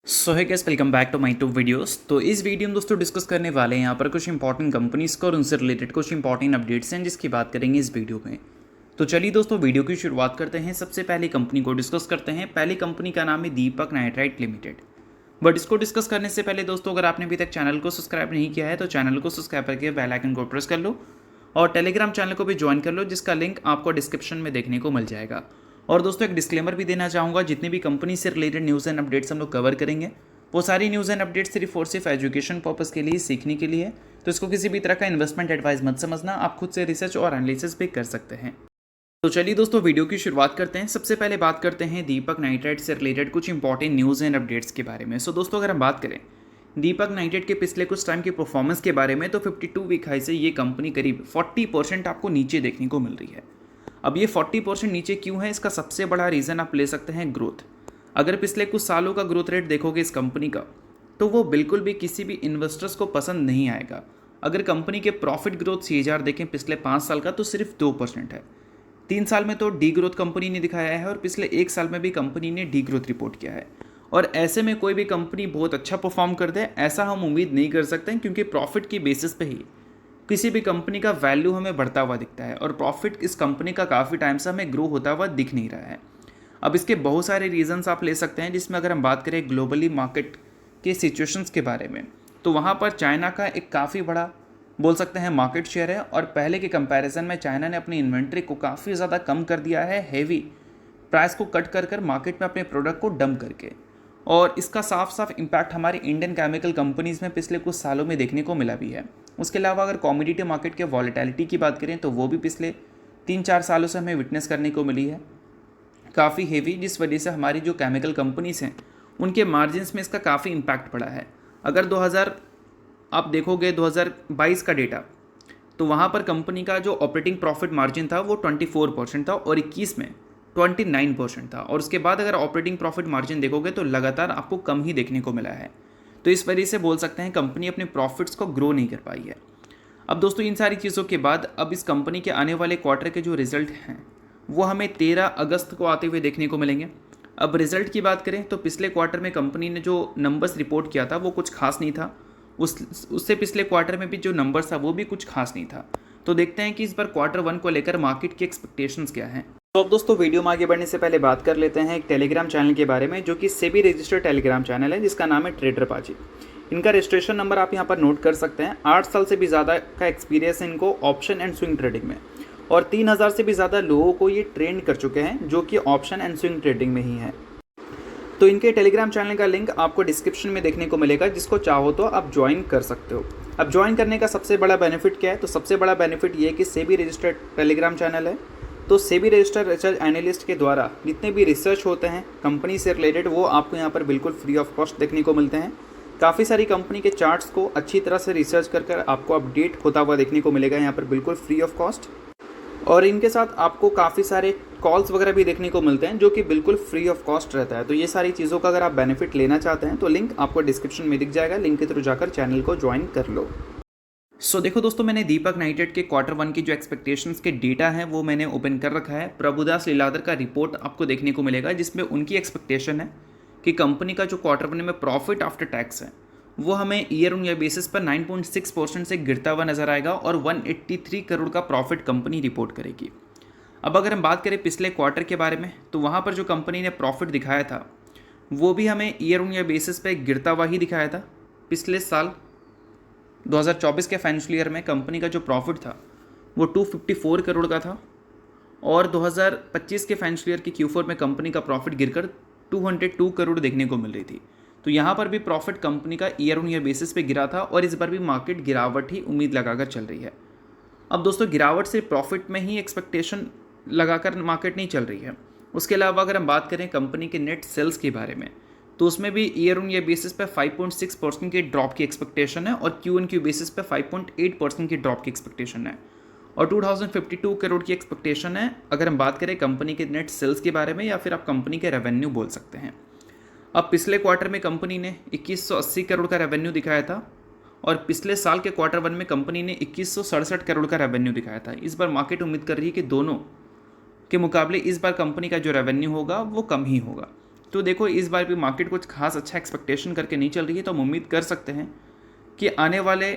So hi guys, welcome back to my two videos. तो इस video में दोस्तों डिस्कस करने वाले हैं यहाँ पर कुछ इंपॉर्टेंट कंपनीज को और उनसे रिलेटेड कुछ इंपॉर्टेंट अपडेट्स हैं जिसकी बात करेंगे इस वीडियो में। तो चलिए दोस्तों वीडियो की शुरुआत करते हैं। सबसे पहले कंपनी को डिस्कस करते हैं। पहली कंपनी का नाम है दीपक नाइट्राइट लिमिटेड। बट इसको डिस्कस करने से पहले दोस्तों, अगर आपने अभी तक चैनल को सब्सक्राइब नहीं किया है तो चैनल को सब्सक्राइब करके बेल आइकन को प्रेस कर लो और टेलीग्राम चैनल को भी ज्वाइन कर लो, जिसका लिंक आपको डिस्क्रिप्शन में देखने को मिल जाएगा। और दोस्तों एक डिस्क्लेमर भी देना चाहूँगा, जितनी भी कंपनी से रिलेटेड न्यूज़ एंड अपडेट्स हम लोग कवर करेंगे वो सारी न्यूज़ एंड अपडेट्स सिर्फ और सिर्फ एजुकेशन पर्पस के लिए, सीखने के लिए। तो इसको किसी भी तरह का इन्वेस्टमेंट एडवाइस मत समझना, आप खुद से रिसर्च और एनालिसिस भी कर सकते हैं। तो चलिए दोस्तों वीडियो की शुरुआत करते हैं। सबसे पहले बात करते हैं दीपक नाइट्राइट से रिलेटेड कुछ इंपॉर्टेंट न्यूज़ एंड अपडेट्स के बारे में। सो दोस्तों अगर हम बात करें दीपक नाइट्राइट के पिछले कुछ टाइम की परफॉर्मेंस के बारे में, तो 52 वीक हाई से ये कंपनी करीब 40% आपको नीचे देखने को मिल रही है। अब ये 40% नीचे क्यों है, इसका सबसे बड़ा रीज़न आप ले सकते हैं ग्रोथ। अगर पिछले कुछ सालों का ग्रोथ रेट देखोगे इस कंपनी का, तो वो बिल्कुल भी किसी भी इन्वेस्टर्स को पसंद नहीं आएगा। अगर कंपनी के प्रॉफिट ग्रोथ CAGR देखें पिछले 5 साल का, तो सिर्फ 2% है। 3 साल में तो डी ग्रोथ कंपनी ने दिखाया है और पिछले 1 साल में भी कंपनी ने डी ग्रोथ रिपोर्ट किया है। और ऐसे में कोई भी कंपनी बहुत अच्छा परफॉर्म कर दे ऐसा हम उम्मीद नहीं कर सकते हैं, क्योंकि प्रॉफिट की बेसिस पे ही किसी भी कंपनी का वैल्यू हमें बढ़ता हुआ दिखता है। और प्रॉफिट इस कंपनी का काफ़ी टाइम से हमें ग्रो होता हुआ दिख नहीं रहा है। अब इसके बहुत सारे रीजंस आप ले सकते हैं, जिसमें अगर हम बात करें ग्लोबली मार्केट के सिचुएशंस के बारे में, तो वहाँ पर चाइना का एक काफ़ी बड़ा बोल सकते हैं मार्केट शेयर है। और पहले के कंपैरिजन में चाइना ने अपनी इन्वेंट्री को काफ़ी ज़्यादा कम कर दिया है, हेवी प्राइस को कट कर कर मार्केट में अपने प्रोडक्ट को डंप करके। और इसका साफ साफ इम्पैक्ट हमारी इंडियन केमिकल कंपनीज़ में पिछले कुछ सालों में देखने को मिला भी है। उसके अलावा अगर कमोडिटी मार्केट के वॉलेटिलिटी की बात करें, तो वो भी पिछले 3-4 सालों से हमें विटनेस करने को मिली है काफ़ी हेवी, जिस वजह से हमारी जो केमिकल कंपनीज़ हैं उनके मार्जिन्स में इसका काफ़ी इम्पैक्ट पड़ा है। अगर 2000 आप देखोगे 2022 का डेटा, तो वहाँ पर कंपनी का जो ऑपरेटिंग प्रॉफिट मार्जिन था वो 24% था और 21 में 29% था। और उसके बाद अगर ऑपरेटिंग प्रॉफिट मार्जिन देखोगे तो लगातार आपको कम ही देखने को मिला है। तो इस वजह से बोल सकते हैं कंपनी अपने प्रॉफिट्स को ग्रो नहीं कर पाई है। अब दोस्तों इन सारी चीज़ों के बाद अब इस कंपनी के आने वाले क्वार्टर के जो रिजल्ट हैं वो हमें 13 अगस्त को आते हुए देखने को मिलेंगे। अब रिजल्ट की बात करें तो पिछले क्वार्टर में कंपनी ने जो नंबर्स रिपोर्ट किया था वो कुछ खास नहीं था। उससे पिछले क्वार्टर में भी जो नंबर्स था वो भी कुछ खास नहीं था। तो देखते हैं कि इस बार Q1 को लेकर मार्केट की एक्सपेक्टेशंस क्या हैं। तो अब दोस्तों वीडियो में आगे बढ़ने से पहले बात कर लेते हैं एक टेलीग्राम चैनल के बारे में, जो कि सेबी रजिस्टर्ड टेलीग्राम चैनल है, जिसका नाम है ट्रेडर पाजी। इनका रजिस्ट्रेशन नंबर आप यहाँ पर नोट कर सकते हैं। 8 साल से भी ज़्यादा का एक्सपीरियंस है इनको ऑप्शन एंड स्विंग ट्रेडिंग में, और 3000 से भी ज़्यादा लोगों को ये ट्रेन कर चुके हैं जो कि ऑप्शन एंड स्विंग ट्रेडिंग में ही है। तो इनके टेलीग्राम चैनल का लिंक आपको डिस्क्रिप्शन में देखने को मिलेगा, जिसको चाहो तो आप ज्वाइन कर सकते हो। अब ज्वाइन करने का सबसे बड़ा बेनिफिट क्या है, तो सबसे बड़ा बेनिफिट ये है कि सेबी रजिस्टर्ड टेलीग्राम चैनल है। तो सेबी रजिस्टर्ड रिसर्च एनालिस्ट के द्वारा जितने भी रिसर्च होते हैं कंपनी से रिलेटेड, वो आपको यहाँ पर बिल्कुल फ्री ऑफ कॉस्ट देखने को मिलते हैं। काफ़ी सारी कंपनी के चार्ट्स को अच्छी तरह से रिसर्च कर आपको अपडेट होता हुआ देखने को मिलेगा यहाँ पर बिल्कुल फ्री ऑफ कॉस्ट। और इनके साथ आपको काफ़ी सारे कॉल्स वगैरह भी देखने को मिलते हैं जो कि बिल्कुल फ्री ऑफ कॉस्ट रहता है। तो ये सारी चीज़ों का अगर आप बेनिफिट लेना चाहते हैं तो लिंक आपको डिस्क्रिप्शन में दिख जाएगा, लिंक के थ्रू जाकर चैनल को ज्वाइन कर लो। सो देखो दोस्तों, मैंने दीपक नाइट्राइट के Q1 की जो एक्सपेक्टेशंस के डेटा हैं वो मैंने ओपन कर रखा है। प्रभुदास लीलाधर का रिपोर्ट आपको देखने को मिलेगा, जिसमें उनकी एक्सपेक्टेशन है कि कंपनी का जो Q1 में प्रॉफिट आफ्टर टैक्स है वो हमें ईयर ऑन ईयर बेसिस पर 9.6% से गिरता हुआ नजर आएगा और 183 करोड़ का प्रॉफिट कंपनी रिपोर्ट करेगी। अब अगर हम बात करें पिछले क्वार्टर के बारे में, तो वहाँ पर जो कंपनी ने प्रॉफिट दिखाया था वो भी हमें ईयर ऑन ईयर बेसिस पे गिरता हुआ ही दिखाया था। पिछले साल 2024 के फाइनेंशियल ईयर में कंपनी का जो प्रॉफिट था वो 254 करोड़ का था, और 2025 के फाइनेंशियल ईयर की Q4 में कंपनी का प्रॉफिट गिरकर 202 करोड़ देखने को मिल रही थी। तो यहाँ पर भी प्रॉफिट कंपनी का ईयर ऑन ईयर बेसिस पे गिरा था, और इस बार भी मार्केट गिरावट ही उम्मीद लगाकर चल रही है। अब दोस्तों गिरावट से प्रॉफिट में ही एक्सपेक्टेशन लगाकर मार्केट नहीं चल रही है। उसके अलावा अगर हम बात करें कंपनी के नेट सेल्स के बारे में, तो उसमें भी ईयर ऑन ईयर बेसिस पे 5.6% की ड्रॉप की एक्सपेक्टेशन है, और Q1Q बेसिस पे 5.8% की ड्रॉप की एक्सपेक्टेशन है, और 2052 करोड़ की एक्सपेक्टेशन है अगर हम बात करें कंपनी के नेट सेल्स के बारे में, या फिर आप कंपनी के रेवेन्यू बोल सकते हैं। अब पिछले क्वार्टर में कंपनी ने 2180 करोड़ का रेवेन्यू दिखाया था, और पिछले साल के Q1 में कंपनी ने 2167 करोड़ का रेवेन्यू दिखाया था। इस बार मार्केट उम्मीद कर रही है कि दोनों के मुकाबले इस बार कंपनी का जो रेवेन्यू होगा वो कम ही होगा। तो देखो इस बार भी मार्केट कुछ खास अच्छा एक्सपेक्टेशन करके नहीं चल रही है, तो हम उम्मीद कर सकते हैं कि आने वाले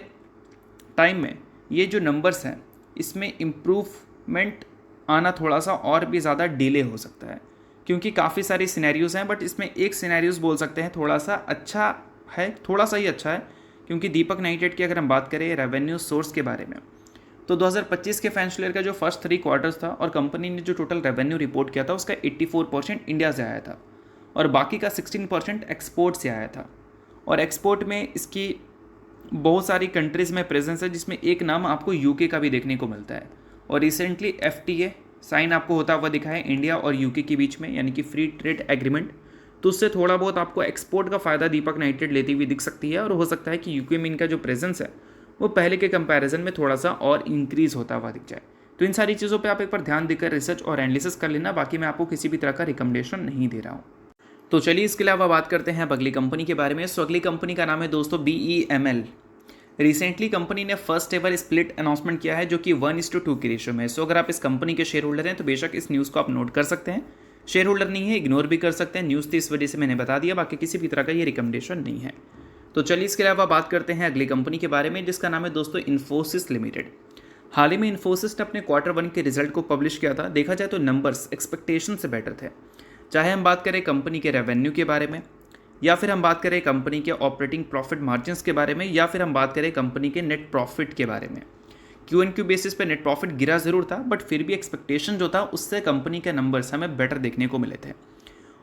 टाइम में ये जो नंबर्स हैं इसमें इम्प्रूवमेंट आना थोड़ा सा और भी ज़्यादा डिले हो सकता है, क्योंकि काफ़ी सारी सिनेरियोज़ हैं, बट इसमें एक सिनेरियोज़ बोल सकते हैं थोड़ा सा अच्छा है, थोड़ा सा ही अच्छा है, क्योंकि दीपक नाइट्रेट की अगर हम बात करें रेवेन्यू सोर्स के बारे में, तो 2025 के फाइनेंशियल ईयर का जो फर्स्ट 3 क्वार्टर्स था और कंपनी ने जो टोटल रेवेन्यू रिपोर्ट किया था उसका 84% इंडिया से आया था और बाकी का 16% एक्सपोर्ट से आया था। और एक्सपोर्ट में इसकी बहुत सारी कंट्रीज़ में प्रेजेंस है, जिसमें एक नाम आपको यूके का भी देखने को मिलता है। और रिसेंटली FTA साइन आपको होता हुआ दिखा है इंडिया और यूके के बीच में, यानी कि फ्री ट्रेड एग्रीमेंट, तो उससे थोड़ा बहुत आपको एक्सपोर्ट का फ़ायदा दीपक नाइट्रेट लेती हुई दिख सकती है। और हो सकता है कि यूके में इनका जो प्रेजेंस है वो पहले के कंपैरिजन में थोड़ा सा और इंक्रीज़ होता हुआ दिख जाए। तो इन सारी चीज़ों पे आप एक बार ध्यान देकर रिसर्च और एनालिसिस कर लेना, बाकी मैं आपको किसी भी तरह का रिकमेंडेशन नहीं दे रहा हूँ। तो चलिए इसके अलावा बात करते हैं अब अगली कंपनी के बारे में। सो अगली कंपनी का नाम है दोस्तों BEML। रिसेंटली कंपनी ने फर्स्ट एवर स्प्लिट अनाउंसमेंट किया है जो कि 1:2 की रेशो में है। सो अगर आप इस कंपनी के शेयर होल्डर हैं तो बेशक इस न्यूज़ को आप नोट कर सकते हैं, शेयर होल्डर नहीं है इग्नोर भी कर सकते हैं, न्यूज़ थी इस वजह से मैंने बता दिया, बाकी किसी भी तरह का ये रिकमेंडेशन नहीं है। तो चलिए इसके अलावा बात करते हैं अगली कंपनी के बारे में, जिसका नाम है दोस्तों इन्फोसिस लिमिटेड। हाल ही में इन्फोसिस ने अपने Q1 के रिजल्ट को पब्लिश किया था। देखा जाए तो नंबर्स एक्सपेक्टेशन से बेटर थे, चाहे हम बात करें कंपनी के रेवेन्यू के बारे में, या फिर हम बात करें कंपनी के ऑपरेटिंग प्रॉफिट मार्जिन्स के बारे में, या फिर हम बात करें कंपनी के नेट प्रॉफिट के बारे में। Q&Q बेसिस पे नेट प्रॉफिट गिरा ज़रूर था, बट फिर भी एक्सपेक्टेशन जो था उससे कंपनी के नंबर्स हमें बेटर देखने को मिले थे।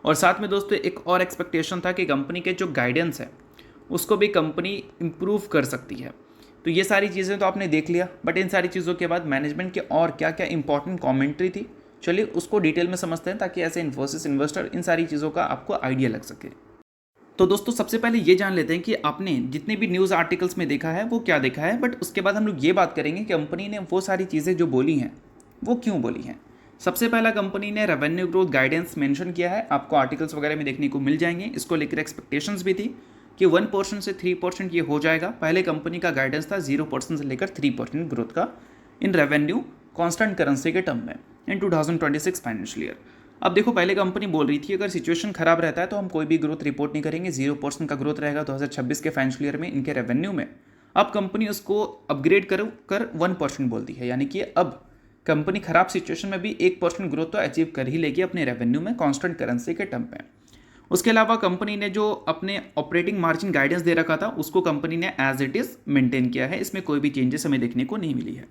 और साथ में दोस्तों एक और एक्सपेक्टेशन था कि कंपनी के जो गाइडेंस है उसको भी कंपनी इम्प्रूव कर सकती है। तो ये सारी चीज़ें तो आपने देख लिया, बट इन सारी चीज़ों के बाद मैनेजमेंट के और क्या क्या इंपॉर्टेंट कॉमेंट्री थी, चलिए उसको डिटेल में समझते हैं, ताकि ऐसे इन्फोसिस इन्वेस्टर इन सारी चीज़ों का आपको आइडिया लग सके। तो दोस्तों सबसे पहले ये जान लेते हैं कि आपने जितने भी न्यूज़ आर्टिकल्स में देखा है वो क्या देखा है, बट उसके बाद हम लोग ये बात करेंगे कि कंपनी ने वो सारी चीज़ें जो बोली हैं वो क्यों बोली हैं। सबसे पहला कंपनी ने रेवेन्यू ग्रोथ गाइडेंस मेंशन किया है, आपको आर्टिकल्स वगैरह में देखने को मिल जाएंगे। इसको लेकर एक्सपेक्टेशंस भी थी कि 1% से 3% ये हो जाएगा। पहले कंपनी का गाइडेंस था 0% से लेकर 3% ग्रोथ का इन रेवेन्यू कॉन्स्टेंट करेंसी के टर्म में इन 2026 फाइनेंशियल ईयर। अब देखो पहले कंपनी बोल रही थी अगर सिचुएशन खराब रहता है तो हम कोई भी ग्रोथ रिपोर्ट नहीं करेंगे, 0% का ग्रोथ रहेगा 2026 के फाइनेंशियल ईयर में इनके रेवेन्यू में। अब कंपनी उसको अपग्रेड कर 1% बोलती है, यानी कि अब कंपनी खराब सिचुएशन में भी 1% ग्रोथ तो अचीव कर ही लेगी अपने रेवेन्यू में कॉन्स्टेंट करेंसी के टर्म पे। उसके अलावा कंपनी ने जो अपने ऑपरेटिंग मार्जिन गाइडेंस दे रखा था उसको कंपनी ने एज इट इज़ मेंटेन किया है, इसमें कोई भी चेंजेस हमें देखने को नहीं मिली है।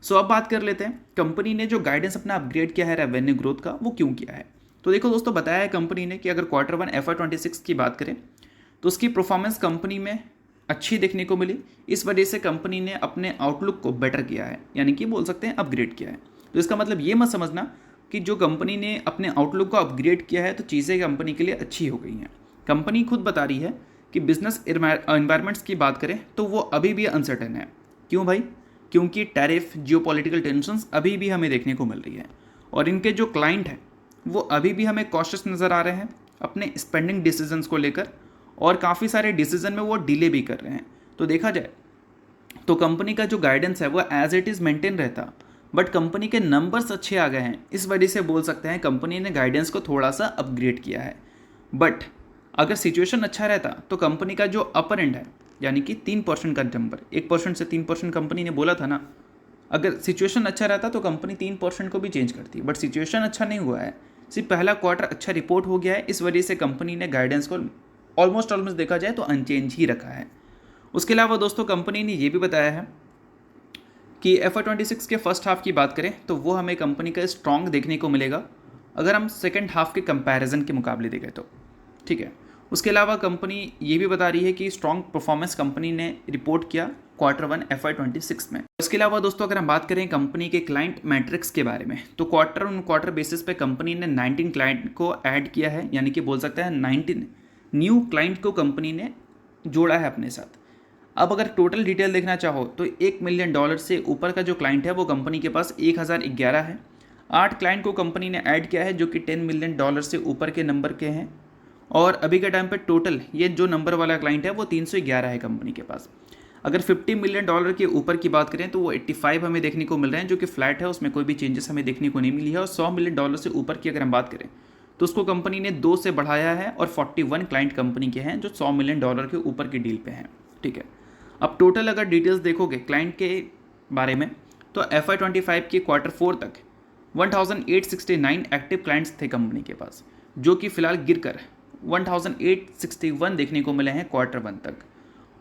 सो अब बात कर लेते हैं कंपनी ने जो गाइडेंस अपना अपग्रेड किया है रेवेन्यू ग्रोथ का वो क्यों किया है। तो देखो दोस्तों बताया है कंपनी ने कि अगर Q1 FY26 की बात करें तो उसकी परफॉर्मेंस कंपनी में अच्छी देखने को मिली, इस वजह से कंपनी ने अपने आउटलुक को बेटर किया है, यानी कि बोल सकते हैं अपग्रेड किया है। तो इसका मतलब ये मत समझना कि जो कंपनी ने अपने आउटलुक को अपग्रेड किया है तो चीज़ें कंपनी के लिए अच्छी हो गई हैं। कंपनी खुद बता रही है कि बिजनेस एनवायरमेंट्स की बात करें तो वो अभी भी अनसर्टेन है। क्यों भाई? क्योंकि टैरिफ जियोपॉलिटिकल टेंशंस अभी भी हमें देखने को मिल रही है और इनके जो क्लाइंट हैं वो अभी भी हमें कॉशियस नज़र आ रहे हैं अपने स्पेंडिंग डिसीजंस को लेकर, और काफ़ी सारे डिसीजन में वो डिले भी कर रहे हैं। तो देखा जाए तो कंपनी का जो गाइडेंस है वो एज इट इज़ मेंटेन रहता, बट कंपनी के नंबर्स अच्छे आ गए हैं, इस वजह से बोल सकते हैं कंपनी ने गाइडेंस को थोड़ा सा अपग्रेड किया है। बट अगर सिचुएशन अच्छा रहता तो कंपनी का जो अपर एंड है यानी कि 3% का नंबर, 1% से 3% कंपनी ने बोला था ना, अगर सिचुएशन अच्छा रहता तो कंपनी 3% को भी चेंज करती, बट सिचुएशन अच्छा नहीं हुआ है, सिर्फ पहला क्वार्टर अच्छा रिपोर्ट हो गया है, इस वजह से कंपनी ने गाइडेंस को ऑलमोस्ट देखा जाए तो अनचेंज ही रखा है। उसके अलावा दोस्तों कंपनी ने ये भी बताया है कि FY26 के फर्स्ट हाफ की बात करें तो वो हमें कंपनी का स्ट्रॉन्ग देखने को मिलेगा अगर हम सेकेंड हाफ के कंपैरिजन के मुकाबले देखें तो, ठीक है। उसके अलावा कंपनी ये भी बता रही है कि स्ट्रॉन्ग परफॉर्मेंस कंपनी ने रिपोर्ट किया Q1 FY26 में। इसके अलावा दोस्तों अगर हम बात करें कंपनी के क्लाइंट मैट्रिक्स के बारे में तो क्वार्टर बेसिस पे कंपनी ने 19 क्लाइंट को ऐड किया है, यानी कि बोल सकते हैं 19 न्यू क्लाइंट को कंपनी ने जोड़ा है अपने साथ। अब अगर टोटल डिटेल देखना चाहो तो $1 मिलियन से ऊपर का जो क्लाइंट है वो कंपनी के पास 1011 है। 8 क्लाइंट को कंपनी ने ऐड किया है जो कि $10 मिलियन से ऊपर के नंबर के हैं, और अभी के टाइम पे टोटल ये जो नंबर वाला क्लाइंट है वो 311 है कंपनी के पास। अगर $50 मिलियन के ऊपर की बात करें तो वो 85 हमें देखने को मिल रहे हैं, जो कि फ्लैट है, उसमें कोई भी चेंजेस हमें देखने को नहीं मिली है। और $100 मिलियन से ऊपर की अगर हम बात करें तो उसको कंपनी ने 2 से बढ़ाया है और 41 क्लाइंट कंपनी के हैं जो $100 मिलियन के ऊपर की डील पे हैं, ठीक है। अब टोटल अगर डिटेल्स देखोगे क्लाइंट के बारे में तो FY25 के Q4 तक 1869 एक्टिव क्लाइंट्स थे कंपनी के पास, जो कि फिलहाल गिरकर 1861 देखने को मिले हैं Q1 तक,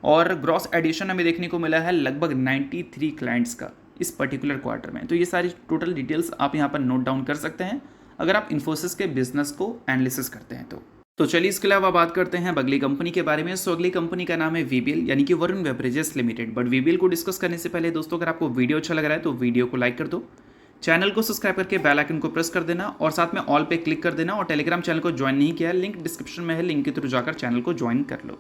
और ग्रॉस एडिशन हमें देखने को मिला है लगभग 93 क्लाइंट्स का इस पर्टिकुलर क्वार्टर में। तो ये सारी टोटल डिटेल्स आप यहाँ पर नोट डाउन कर सकते हैं अगर आप इन्फोसिस के बिजनेस को एनालिसिस करते हैं तो चलिए इसके अलावा बात करते हैं अगली कंपनी के बारे में। सो अगली कंपनी का नाम है VBL यानी कि Varun beverages limited. But VBL को डिस्कस करने से पहले दोस्तों अगर आपको वीडियो अच्छा लग रहा है तो वीडियो को लाइक कर दो, चैनल को सब्सक्राइब करके बेल आइकन को प्रेस कर देना और साथ में ऑल पे क्लिक कर देना, और टेलीग्राम चैनल को ज्वाइन नहीं किया है लिंक डिस्क्रिप्शन में है, लिंक के थ्रू जाकर चैनल को ज्वाइन कर लो।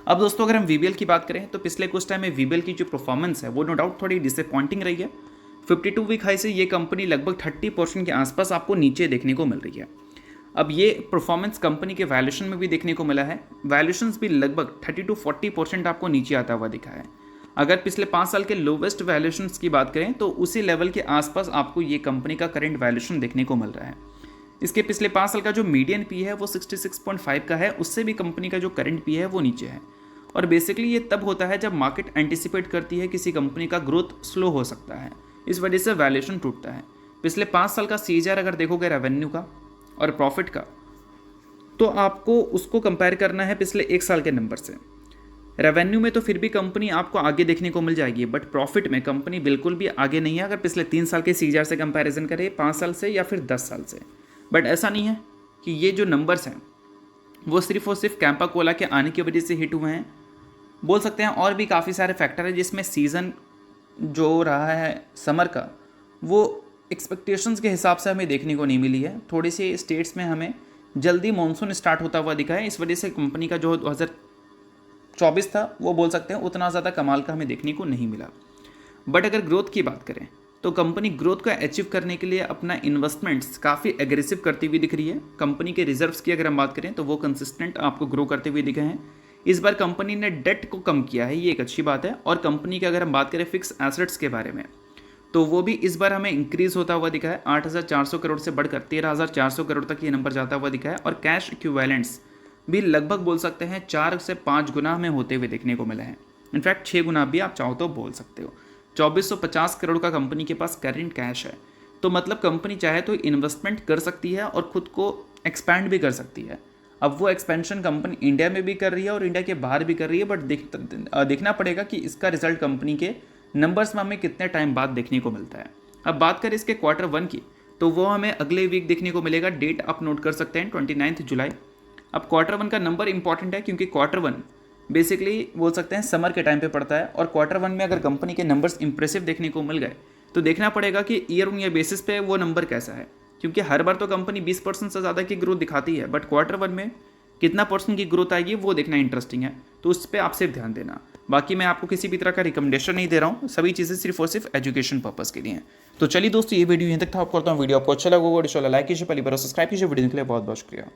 अब दोस्तों अगर हम VBL की बात करें तो पिछले कुछ टाइम में VBL की जो परफॉर्मेंस है वो नो डाउट थोड़ी डिसअपॉइंटिंग रही है। 52 वीक हाई से ये कंपनी लगभग 30% के आसपास आपको नीचे देखने को मिल रही है। अब ये परफॉर्मेंस कंपनी के वैल्यूएशन में भी देखने को मिला है, वैल्यूएशंस भी लगभग 30 to 40% आपको नीचे आता हुआ दिखा है। अगर पिछले 5 साल के लोवेस्ट वैल्यूएशंस की बात करें तो उसी लेवल के आसपास आपको ये कंपनी का करंट वैल्यूएशन देखने को मिल रहा है। इसके पिछले 5 साल का जो मीडियन पी है वो 66.5 का है, उससे भी कंपनी का जो करंट पी है वो नीचे है। और बेसिकली ये तब होता है जब मार्केट एंटिसिपेट करती है किसी कंपनी का ग्रोथ स्लो हो सकता है, इस वजह से वैल्यूएशन टूटता है। पिछले 5 साल का CAGR अगर देखोगे रेवेन्यू का और प्रॉफिट का, तो आपको उसको कंपेयर करना है पिछले 1 साल के नंबर से। रेवेन्यू में तो फिर भी कंपनी आपको आगे देखने को मिल जाएगी, बट प्रॉफिट में कंपनी बिल्कुल भी आगे नहीं है अगर पिछले 3 साल के CAGR से कंपैरिजन करें, 5 साल से या फिर 10 साल से। बट ऐसा नहीं है कि ये जो नंबर्स हैं वो सिर्फ और सिर्फ कैंपा कोला के आने की वजह से हिट हुए हैं। बोल सकते हैं और भी काफ़ी सारे फैक्टर है, जिसमें सीज़न जो रहा है समर का वो एक्सपेक्टेशंस के हिसाब से हमें देखने को नहीं मिली है। थोड़ी सी स्टेट्स में हमें जल्दी मानसून स्टार्ट होता हुआ दिखा है, इस वजह से कंपनी का जो 2024 था वो बोल सकते हैं उतना ज़्यादा कमाल का हमें देखने को नहीं मिला। बट अगर ग्रोथ की बात करें तो कंपनी ग्रोथ को अचीव करने के लिए अपना इन्वेस्टमेंट्स काफ़ी एग्रेसिव करती हुई दिख रही है। कंपनी के रिजर्व्स की अगर हम बात करें तो वो कंसिस्टेंट आपको ग्रो करते हुए दिखे हैं। इस बार कंपनी ने डेट को कम किया है, ये एक अच्छी बात है। और कंपनी की अगर हम बात करें फिक्स एसेट्स के बारे में तो वो भी इस बार हमें इंक्रीज होता हुआ दिखा है। 8,400 करोड़ से बढ़कर 13,400 करोड़ तक ये नंबर जाता हुआ दिखा है। और कैश इक्विवेलेंट्स भी लगभग बोल सकते हैं 4 से 5 गुना हमें होते हुए देखने को मिला है। इनफैक्ट 6 गुना भी आप चाहो तो बोल सकते हो। 2450 करोड़ का कंपनी के पास करेंट कैश है, तो मतलब कंपनी चाहे तो इन्वेस्टमेंट कर सकती है और खुद को एक्सपैंड भी कर सकती है। अब वो एक्सपेंशन कंपनी इंडिया में भी कर रही है और इंडिया के बाहर भी कर रही है, बट देखना पड़ेगा कि इसका रिजल्ट कंपनी के नंबर्स में हमें कितने टाइम बाद देखने को मिलता है। अब बात करें इसके Q1 की तो वो हमें अगले वीक देखने को मिलेगा। डेट आप नोट कर सकते हैं 29 जुलाई। अब Q1 का नंबर इंपॉर्टेंट है क्योंकि Q1 बेसिकली बोल सकते हैं समर के टाइम पे पड़ता है, और Q1 में अगर कंपनी के नंबर्स इंप्रेसिव देखने को मिल गए तो देखना पड़ेगा कि ईयर ऑन ईयर बेसिस पे वो नंबर कैसा है, क्योंकि हर बार तो कंपनी 20% से ज़्यादा की ग्रोथ दिखाती है, बट Q1 में कितना % की ग्रोथ आएगी वो देखना इंटरेस्टिंग है। तो उस पर आप सिर्फ ध्यान देना। बाकी मैं आपको किसी भी तरह का रिकमेंडेशन नहीं दे रहा हूँ, सभी चीज़ें सिर्फ और सिर्फ एजुकेशन पर्पस के लिए हैं। तो चलिए दोस्तों ये वीडियो यहीं तक था। आप करता हूँ वीडियो आपको अच्छा लगा होगा, लाइक कीजिए, पहली बार सब्सक्राइब कीजिए। वीडियो के लिए बहुत बहुत शुक्रिया।